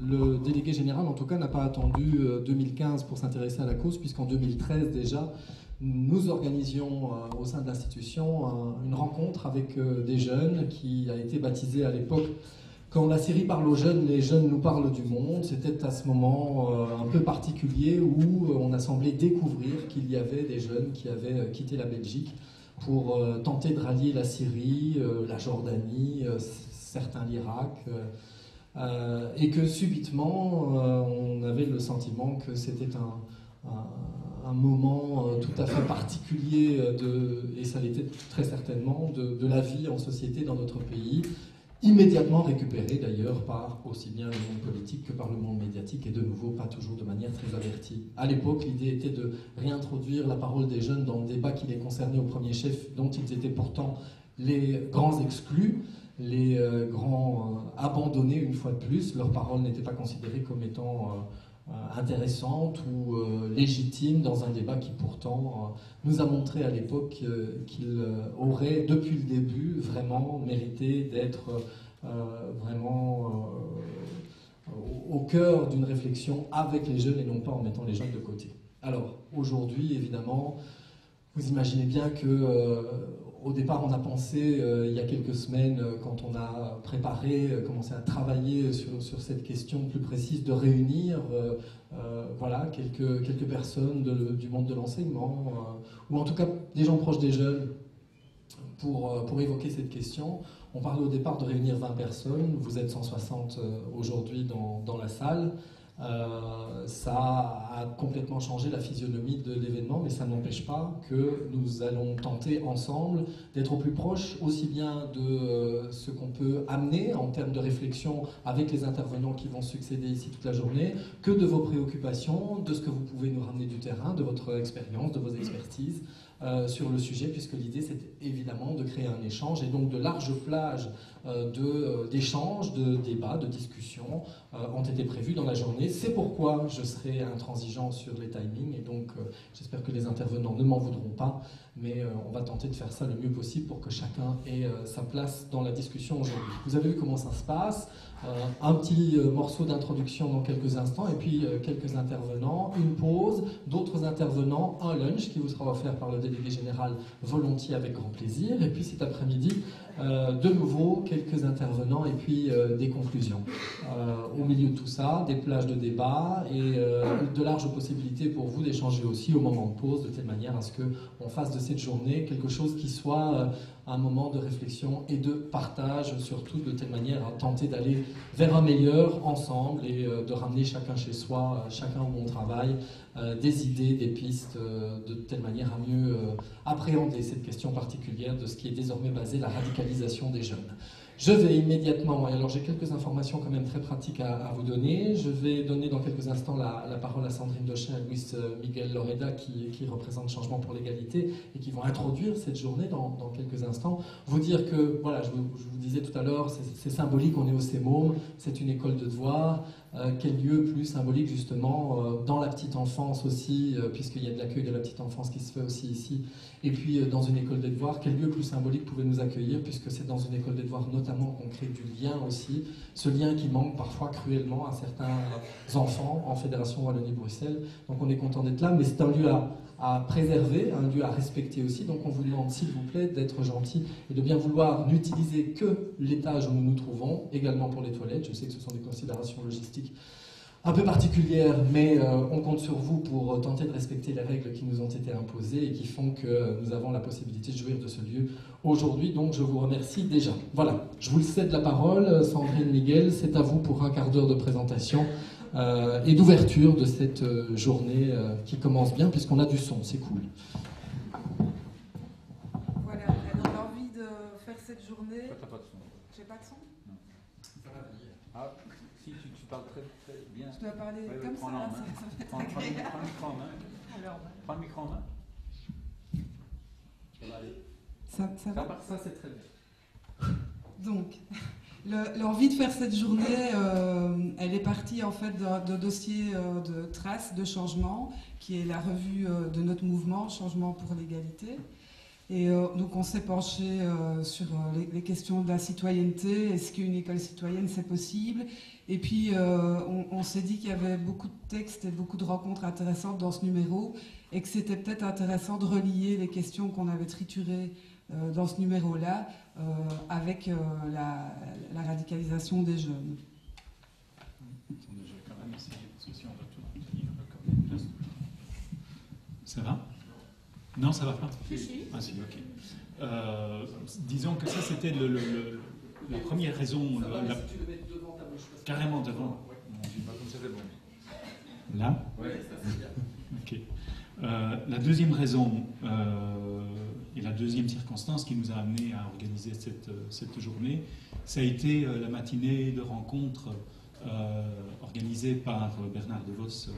Le délégué général, en tout cas, n'a pas attendu 2015 pour s'intéresser à la cause, puisqu'en 2013 déjà, nous organisions au sein de l'institution une rencontre avec des jeunes qui a été baptisée à l'époque. Quand la série parle aux jeunes, les jeunes nous parlent du monde. C'était à ce moment un peu particulier où on a semblé découvrir qu'il y avait des jeunes qui avaient quitté la Belgique pour tenter de rallier la Syrie, la Jordanie, certains l'Irak, et que subitement on avait le sentiment que c'était un moment tout à fait particulier, et ça l'était très certainement, de la vie en société dans notre pays, immédiatement récupéré d'ailleurs par aussi bien le monde politique que par le monde médiatique, et de nouveau pas toujours de manière très avertie. À l'époque, l'idée était de réintroduire la parole des jeunes dans le débat qui les concernait au premier chef, dont ils étaient pourtant les grands exclus, les grands abandonnés une fois de plus. Leur parole n'était pas considérée comme étant intéressante ou légitime dans un débat qui pourtant nous a montré à l'époque qu'il aurait depuis le début vraiment mérité d'être vraiment au cœur d'une réflexion avec les jeunes et non pas en mettant les jeunes de côté. Alors aujourd'hui évidemment vous imaginez bien que au départ, on a pensé, il y a quelques semaines, quand on a préparé, commencé à travailler sur cette question plus précise, de réunir voilà, quelques personnes du monde de l'enseignement, ou en tout cas des gens proches des jeunes, pour évoquer cette question. On parlait au départ de réunir 20 personnes, vous êtes 160 aujourd'hui dans la salle. Ça a complètement changé la physionomie de l'événement, mais ça n'empêche pas que nous allons tenter ensemble d'être au plus proche aussi bien de ce qu'on peut amener en termes de réflexion avec les intervenants qui vont succéder ici toute la journée, que de vos préoccupations, de ce que vous pouvez nous ramener du terrain, de votre expérience, de vos expertises sur le sujet, puisque l'idée c'est évidemment de créer un échange et donc de larges plages d'échanges, de débats, de discussions ont été prévus dans la journée. C'est pourquoi je serai intransigeant sur les timings et donc j'espère que les intervenants ne m'en voudront pas, mais on va tenter de faire ça le mieux possible pour que chacun ait sa place dans la discussion aujourd'hui. Vous avez vu comment ça se passe, un petit morceau d'introduction dans quelques instants et puis quelques intervenants, une pause, d'autres intervenants, un lunch qui vous sera offert par le délégué général volontiers avec grand plaisir, et puis cet après-midi de nouveau quelques intervenants et puis des conclusions. Au milieu de tout ça, des plages de débat et de larges possibilités pour vous d'échanger aussi au moment de pause, de telle manière à ce qu'on fasse de cette journée quelque chose qui soit un moment de réflexion et de partage, surtout de telle manière à tenter d'aller vers un meilleur ensemble et de ramener chacun chez soi, chacun au bon travail, des idées, des pistes, de telle manière à mieux appréhender cette question particulière de ce qui est désormais basé la radicalisation des jeunes. Je vais immédiatement, et alors j'ai quelques informations quand même très pratiques à vous donner. Je vais donner dans quelques instants la parole à Sandrine Dochin et Luis Miguel Loreda qui représentent Changement pour l'égalité et qui vont introduire cette journée dans quelques instants. Vous dire que, voilà, je vous disais tout à l'heure, c'est symbolique, on est au CEMOM, c'est une école de devoirs. Quel lieu plus symbolique justement dans la petite enfance aussi, puisqu'il y a de l'accueil de la petite enfance qui se fait aussi ici, et puis dans une école des devoirs, quel lieu plus symbolique pouvait nous accueillir, puisque c'est dans une école des devoirs notamment qu'on crée du lien aussi, ce lien qui manque parfois cruellement à certains enfants en Fédération Wallonie-Bruxelles. Donc on est content d'être là, mais c'est un lieu à préserver, un lieu à respecter aussi, donc on vous demande s'il vous plaît d'être gentil et de bien vouloir n'utiliser que l'étage où nous nous trouvons, également pour les toilettes. Je sais que ce sont des considérations logistiques un peu particulière, mais on compte sur vous pour tenter de respecter les règles qui nous ont été imposées et qui font que nous avons la possibilité de jouir de ce lieu aujourd'hui. Donc je vous remercie déjà. Voilà, je vous cède la parole, Sandrine, Miguel, c'est à vous pour un quart d'heure de présentation et d'ouverture de cette journée qui commence bien puisqu'on a du son, c'est cool. Voilà, on a envie de faire cette journée. T'as pas de son. J'ai pas de son? Non. Ah, si tu parles très bien. Je dois parler Oui, comme prends ça, en là, main. ça va être Prends le agréable. micro en main. Alors, Prends le micro en main. Ça va aller. ça va? À part ça, c'est très bien. Donc, l'envie de faire cette journée, elle est partie en fait d'un dossier de traces de changement, qui est la revue de notre mouvement, Changement pour l'égalité. Et donc on s'est penché sur les questions de la citoyenneté. Est-ce qu'une école citoyenne, c'est possible? Et puis on s'est dit qu'il y avait beaucoup de textes et beaucoup de rencontres intéressantes dans ce numéro, et que c'était peut-être intéressant de relier les questions qu'on avait triturées dans ce numéro-là avec la radicalisation des jeunes. Attendez, je vais quand même essayer, parce que si on va tout lire comme ça. Ça va? Non, ça va pas? Si. Ah si, ok. Disons que ça, c'était la première raison. Si tu le mets devant ta bouche. Carrément devant. Pas comme ça, c'est bon. Là? Oui, ça c'est bien. Ok. La deuxième raison et la deuxième circonstance qui nous a amené à organiser cette journée, ça a été la matinée de rencontre organisée par Bernard DeVos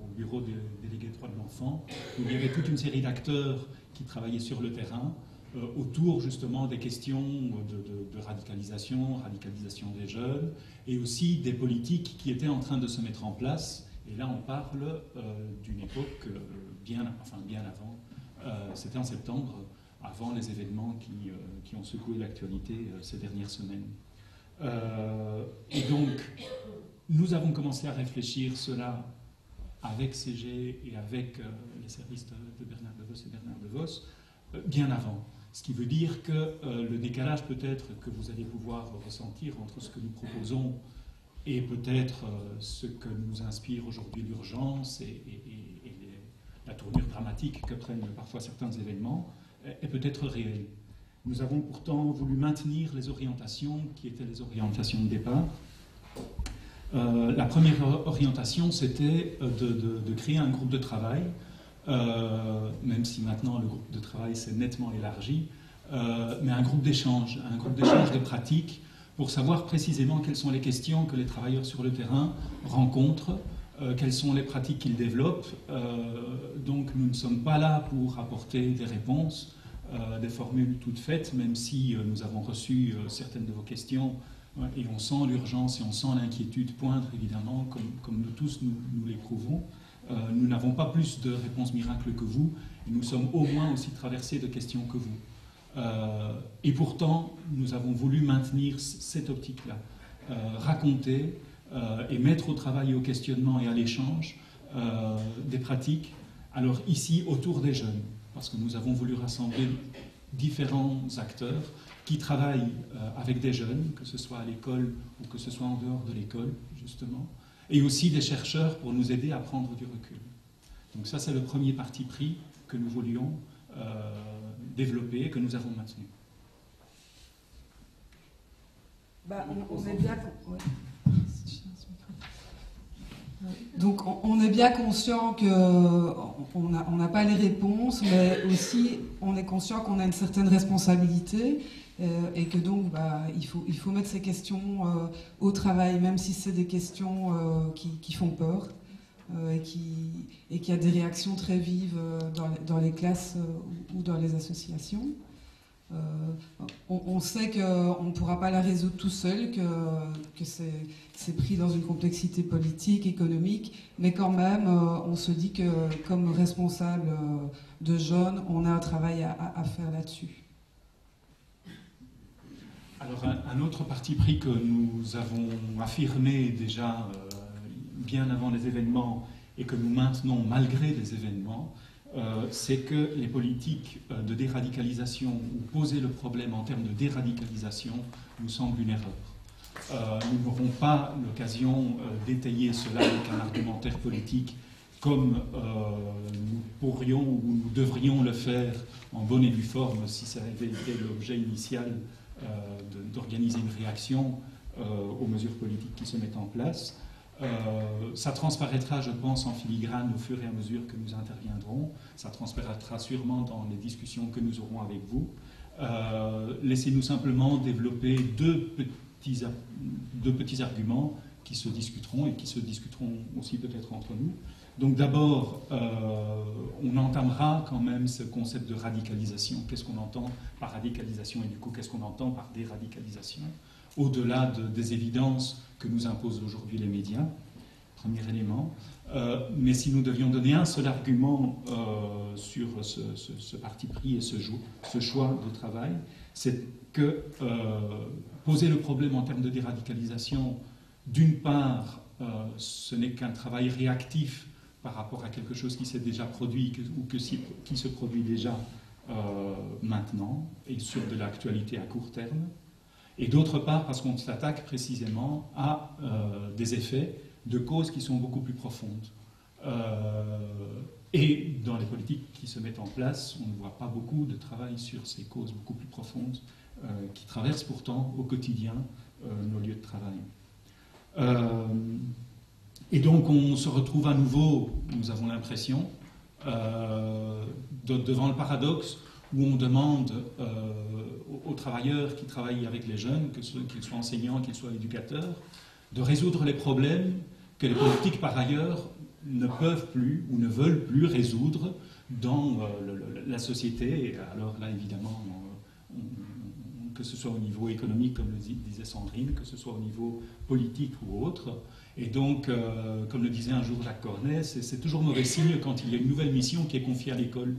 au bureau des délégués droits de l'enfant, où il y avait toute une série d'acteurs qui travaillaient sur le terrain autour justement des questions de radicalisation des jeunes, et aussi des politiques qui étaient en train de se mettre en place. Et là, on parle d'une époque bien avant. C'était en septembre, avant les événements qui ont secoué l'actualité ces dernières semaines. Et donc, nous avons commencé à réfléchir cela avec CG et avec les services de Bernard DeVos et Bernard DeVos bien avant. Ce qui veut dire que le décalage peut-être que vous allez pouvoir ressentir entre ce que nous proposons et peut-être ce que nous inspire aujourd'hui l'urgence et la tournure dramatique que prennent parfois certains événements est peut-être réel. Nous avons pourtant voulu maintenir les orientations qui étaient les orientations de départ. La première orientation, c'était de créer un groupe de travail, même si maintenant le groupe de travail s'est nettement élargi, mais un groupe d'échange de pratiques, pour savoir précisément quelles sont les questions que les travailleurs sur le terrain rencontrent, quelles sont les pratiques qu'ils développent. Donc nous ne sommes pas là pour apporter des réponses, des formules toutes faites, même si nous avons reçu certaines de vos questions, et on sent l'urgence et on sent l'inquiétude poindre, évidemment, comme nous tous nous l'éprouvons. Nous n'avons pas plus de réponses miracles que vous, et nous sommes au moins aussi traversés de questions que vous. Et pourtant, nous avons voulu maintenir cette optique-là, raconter et mettre au travail et au questionnement et à l'échange des pratiques, alors ici autour des jeunes, parce que nous avons voulu rassembler différents acteurs qui travaillent avec des jeunes, que ce soit à l'école ou que ce soit en dehors de l'école, justement, et aussi des chercheurs pour nous aider à prendre du recul. Donc ça, c'est le premier parti pris que nous voulions développer et que nous avons maintenu. On est bien... Donc on est bien conscient qu'on n'a pas les réponses, mais aussi on est conscient qu'on a une certaine responsabilité et que donc il faut mettre ces questions au travail, même si c'est des questions qui font peur et qu'il y a des réactions très vives dans les classes ou dans les associations. On sait qu'on ne pourra pas la résoudre tout seul, que c'est pris dans une complexité politique, économique, mais quand même, on se dit que comme responsable de jeunes, on a un travail à faire là-dessus. Alors, un autre parti pris que nous avons affirmé déjà bien avant les événements et que nous maintenons malgré les événements, c'est que les politiques de déradicalisation ou poser le problème en termes de déradicalisation nous semblent une erreur. Nous n'aurons pas l'occasion d'étayer cela avec un argumentaire politique comme nous pourrions ou nous devrions le faire en bonne et due forme si ça avait été l'objet initial d'organiser une réaction aux mesures politiques qui se mettent en place. Ça transparaîtra, je pense, en filigrane au fur et à mesure que nous interviendrons. Ça transparaîtra sûrement dans les discussions que nous aurons avec vous. Laissez-nous simplement développer deux petits arguments qui se discuteront et qui se discuteront aussi peut-être entre nous. Donc d'abord, on entamera quand même ce concept de radicalisation. Qu'est-ce qu'on entend par radicalisation et du coup, qu'est-ce qu'on entend par déradicalisation ? Au-delà des évidences que nous imposent aujourd'hui les médias. premier élément. Mais si nous devions donner un seul argument sur ce parti pris et ce choix de travail, c'est que poser le problème en termes de déradicalisation, d'une part, ce n'est qu'un travail réactif par rapport à quelque chose qui s'est déjà produit ou qui se produit déjà maintenant et sur de l'actualité à court terme. Et d'autre part, parce qu'on s'attaque précisément à des effets de causes qui sont beaucoup plus profondes. Et dans les politiques qui se mettent en place, on ne voit pas beaucoup de travail sur ces causes beaucoup plus profondes qui traversent pourtant au quotidien nos lieux de travail. Et donc on se retrouve à nouveau, nous avons l'impression, devant le paradoxe où on demande aux travailleurs qui travaillent avec les jeunes, qu'ils soient enseignants, qu'ils soient éducateurs, de résoudre les problèmes que les politiques, par ailleurs, ne peuvent plus ou ne veulent plus résoudre dans la société. Et alors là, évidemment, que ce soit au niveau économique, comme le disait Sandrine, que ce soit au niveau politique ou autre. Et donc, comme le disait un jour Jacques Cornet, c'est toujours mauvais signe quand il y a une nouvelle mission qui est confiée à l'école.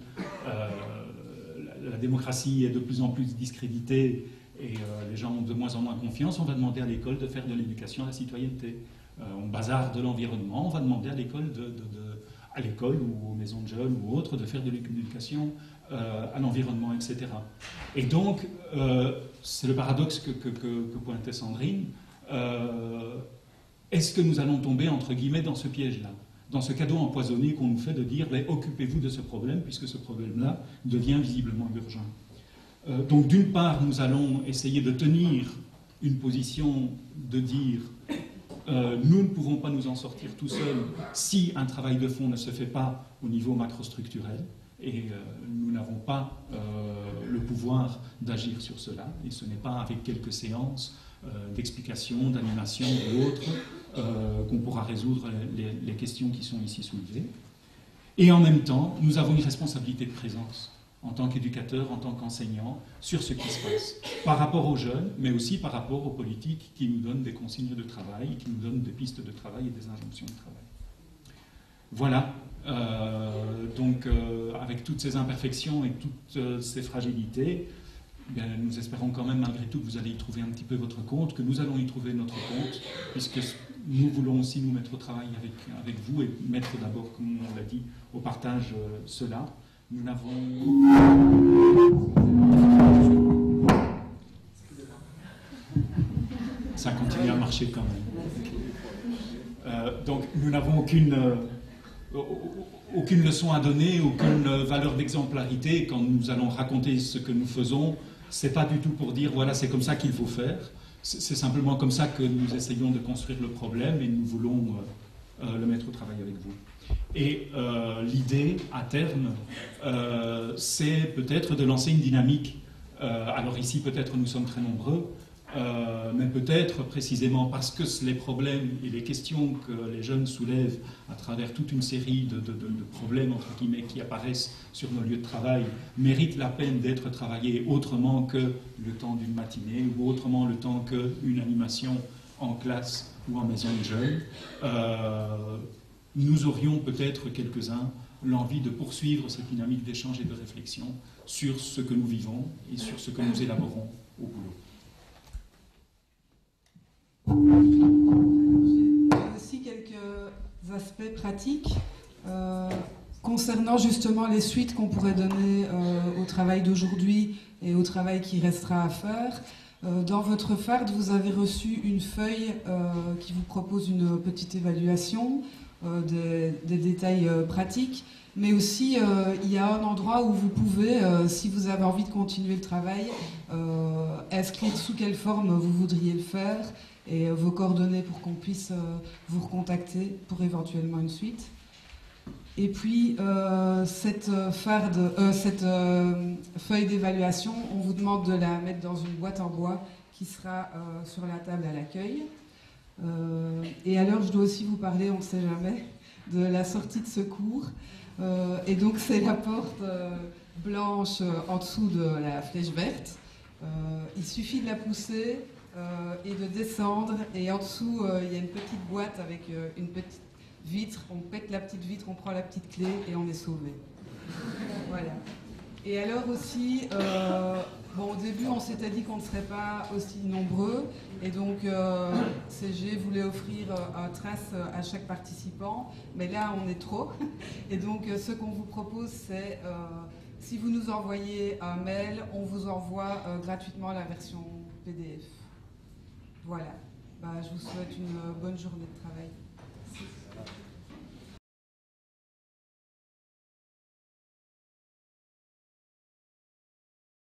La démocratie est de plus en plus discréditée et les gens ont de moins en moins confiance. On va demander à l'école de faire de l'éducation à la citoyenneté. On bazarde de l'environnement, on va demander à l'école à l'école ou aux maisons de jeunes ou autres de faire de l'éducation à l'environnement, etc. Et donc, c'est le paradoxe que pointait Sandrine. Est-ce que nous allons tomber, entre guillemets, dans ce piège-là, dans ce cadeau empoisonné qu'on nous fait de dire « occupez-vous de ce problème, puisque ce problème-là devient visiblement urgent ». Donc, d'une part, nous allons essayer de tenir une position de dire nous ne pouvons pas nous en sortir tout seuls si un travail de fond ne se fait pas au niveau macrostructurel et nous n'avons pas le pouvoir d'agir sur cela et ce n'est pas avec quelques séances d'explication, d'animation ou autres qu'on pourra résoudre les questions qui sont ici soulevées. Et en même temps, nous avons une responsabilité de présence en tant qu'éducateur, en tant qu'enseignant, sur ce qui se passe, par rapport aux jeunes, mais aussi par rapport aux politiques qui nous donnent des consignes de travail, qui nous donnent des pistes de travail et des injonctions de travail. Voilà, donc avec toutes ces imperfections et toutes ces fragilités, bien, nous espérons quand même malgré tout que vous allez y trouver un petit peu votre compte, que nous allons y trouver notre compte, puisque nous voulons aussi nous mettre au travail avec vous et mettre d'abord, comme on l'a dit, au partage cela. Nous n'avons... Ça continue à marcher quand même. Donc nous n'avons aucune leçon à donner, aucune valeur d'exemplarité quand nous allons raconter ce que nous faisons. C'est pas du tout pour dire voilà c'est comme ça qu'il faut faire. C'est simplement comme ça que nous essayons de construire le problème et nous voulons le mettre au travail avec vous. Et l'idée, à terme, c'est peut-être de lancer une dynamique. Alors ici, peut-être nous sommes très nombreux, mais peut-être précisément parce que les problèmes et les questions que les jeunes soulèvent à travers toute une série de problèmes, entre guillemets, qui apparaissent sur nos lieux de travail, méritent la peine d'être travaillés autrement que le temps d'une matinée ou autrement le temps qu'une animation en classe ou en maison de jeunes. Nous aurions peut-être quelques-uns l'envie de poursuivre cette dynamique d'échange et de réflexion sur ce que nous vivons et sur ce que nous élaborons au boulot. J'ai aussi quelques aspects pratiques concernant justement les suites qu'on pourrait donner au travail d'aujourd'hui et au travail qui restera à faire. Dans votre FARD, vous avez reçu une feuille qui vous propose une petite évaluation des détails pratiques, mais aussi il y a un endroit où vous pouvez, si vous avez envie de continuer le travail, inscrire sous quelle forme vous voudriez le faire et vos coordonnées pour qu'on puisse vous recontacter pour éventuellement une suite. Et puis cette feuille d'évaluation, on vous demande de la mettre dans une boîte en bois qui sera sur la table à l'accueil. Et alors, je dois aussi vous parler, on ne sait jamais, de la sortie de secours. Et donc, c'est la porte blanche en dessous de la flèche verte. Il suffit de la pousser et de descendre. Et en dessous, il y a une petite boîte avec une petite vitre, on pète la petite vitre, on prend la petite clé et on est sauvé. Voilà. Et alors aussi, au début, on s'était dit qu'on ne serait pas aussi nombreux, et donc CG voulait offrir un trace à chaque participant, mais là, on est trop. Et donc, ce qu'on vous propose, c'est, si vous nous envoyez un mail, on vous envoie gratuitement la version PDF. Voilà. Je vous souhaite une bonne journée de travail.